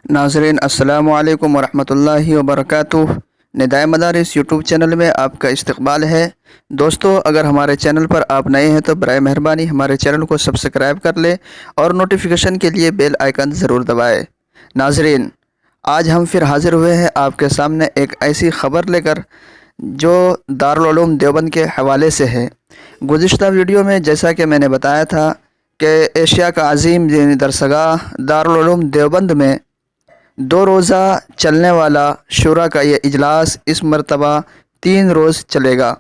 नाज़रीन अस्सलामु अलैकुम वरहमतुल्लाहि वबरकातुह। निदाए मदारिस यूट्यूब चैनल में आपका इस्तकबाल है। दोस्तों, अगर हमारे चैनल पर आप नए हैं तो बराए मेहरबानी हमारे चैनल को सब्सक्राइब कर लें और नोटिफिकेशन के लिए बेल आइकन ज़रूर दबाएं। नाज़रीन, आज हम फिर हाज़िर हुए हैं आपके सामने एक ऐसी ख़बर लेकर जो दारुल उलूम देवबंद के हवाले से है। गुज़िश्ता वीडियो में जैसा कि मैंने बताया था कि एशिया का अज़ीम दीनी दरसगाह दारुल उलूम देवबंद में 2 रोज़ा चलने वाला शुरा का ये इजलास इस मरतबा 3 रोज़ चलेगा,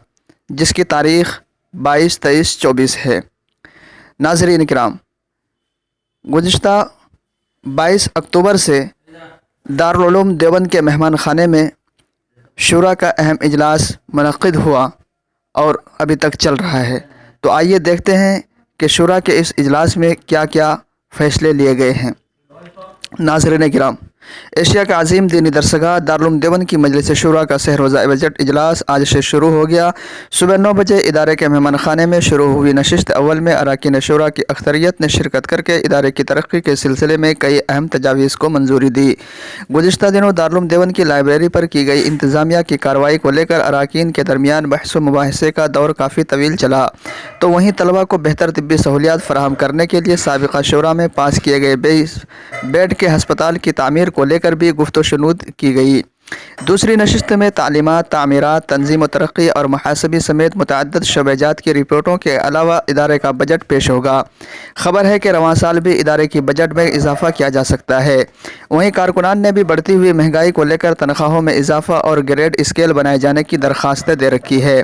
जिसकी तारीख़ 22, 23, 24 है। नाज़रीन किराम, गुज़िश्ता 22 अक्टूबर से दारुल उलूम देवबंद के मेहमान खाने में शुरा का अहम इजलास मुनक़्क़िद हुआ और अभी तक चल रहा है। तो आइए देखते हैं कि शुरा के इस इजलास में क्या क्या फ़ैसले लिए गए हैं। नाज़रीन किराम, एशिया का अज़ीम दीनी दरसगाह दारुल उलूम देवबंद की मजलिस शुरा का सह रोज़ा बजट इजलास आज से शुरू हो गया। सुबह 9 बजे इदारे के मेहमान खाने में शुरू हुई नशिस्त अव्वल में अरकान शुरा की अक्सरियत ने शिरकत करके इदारे की तरक्की के सिलसिले में कई अहम तजावीज़ को मंजूरी दी। गुज़िश्ता दिनों दारुल उलूम देवबंद की लाइब्रेरी पर की गई इंतज़ामिया की कार्रवाई को लेकर अरकान के दरमियान बहस व मुबाहिसे का दौर काफ़ी तवील चला। तो वहीं तलबा को बेहतर तिब्बी सहूलियात फराहम करने के लिए साबिक़ा शुरा में पास किए गए 20 बेड के हस्पताल की तामीर को लेकर भी गुफ्त-ओ-शुनूद की गई। दूसरी नशिस्त में तालीमात, तामीरात, तंज़ीम व तरक्की और मुहासबी समेत मुतअद्दिद शोबेजात की रिपोर्टों के अलावा इदारे का बजट पेश होगा। ख़बर है कि रवां साल भी इदारे की बजट में इजाफ़ा किया जा सकता है। वहीं कारकुनान ने भी बढ़ती हुई महंगाई को लेकर तनख्वाहों में इजाफ़ा और ग्रेड स्केल बनाए जाने की दरख्वास्तें दे रखी है,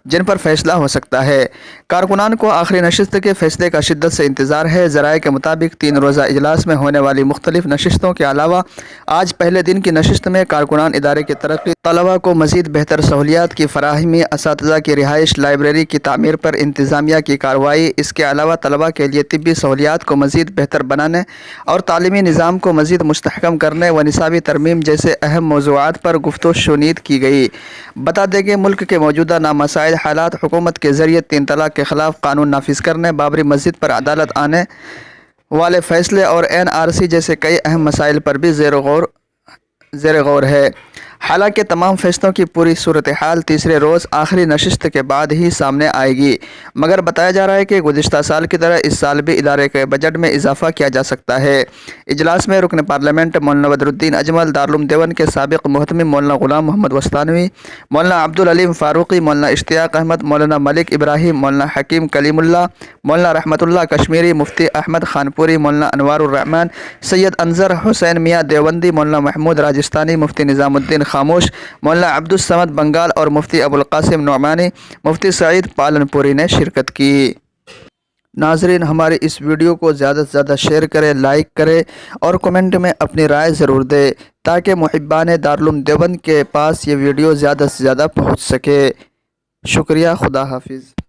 जिन पर फैसला हो सकता है। कारकुनान को आखिरी नशिस्त के फैसले का शिद्दत से इंतज़ार है। ज़राए के मुताबिक 3 रोज़ा इजलास में होने वाली मुख्तलिफ नशिस्तों के अलावा आज पहले दिन की नशिस्त में कारकुनान इदारे की तरक्की, तलबा को मज़ीद बेहतर सहूलियात की फ़राहमी, असातिज़ा की रिहाइश, लाइब्रेरी की तामीर पर इंतज़ामिया की कार्रवाई, इसके अलावा तलबा के लिए तिब्बी सहूलियात को मज़ीद बेहतर बनाने और तालीमी निज़ाम को मज़ीद मुस्तहकम करने व निसाबी तरमीम जैसे अहम मौज़ूआत पर गुफ्त-ओ-शुनीद की गई। बता दें कि मुल्क के मौजूदा नामसाइल हालात, हुकूमत के ज़रिए 3 तलाक़ के ख़िलाफ़ कानून नाफिज करने, बाबरी मस्जिद पर अदालत आने वाले फ़ैसले और NRC जैसे कई अहम मसाइल पर भी ज़ेर गौर है। हालांकि तमाम फैसलों की पूरी सूरत हाल तीसरे रोज़ आखिरी नशिस्त के बाद ही सामने आएगी, मगर बताया जा रहा है कि गुज़िश्ता साल की तरह इस साल भी इदारे के बजट में इजाफ़ा किया जा सकता है। इजलास में रुकन पार्लियामेंट मौलाना बदरुद्दीन अजमल, दारुल उलूम देवबंद के साबिक़ मुहतमिम मौलाना ग़ुलाम मोहम्मद वस्तानवी, मौलाना अब्दुल अलीम फ़ारूक़ी, मौलाना इश्तियाक़ अहमद, मौलाना मलिक इब्राहिम, मौलाना हकीम कलीमुल्लाह, मौलाना रहमतुल्लाह कश्मीरी, मुफ्ती अहमद खानपुरी, मौलाना अनवारुर रहमान, सैयद अंज़र हुसैन मियाँ देवबंदी, मौलाना महमूद राजस्थानी, मुफ्ती निज़ामुद्दीन खामोश, मौलाना अब्दुल समद बंगाल और मुफ्ती अबुल क़ासिम नौमानी, मुफ्ती सईद पालनपुरी ने शिरकत की। नाज़रीन, हमारी इस वीडियो को ज़्यादा से ज़्यादा शेयर करें, लाइक करें और कमेंट में अपनी राय ज़रूर दें, ताकि मुहिब्बान दारुल उलूम देवबंद के पास ये वीडियो ज़्यादा से ज़्यादा पहुँच सके। शुक्रिया, खुदा हाफिज़।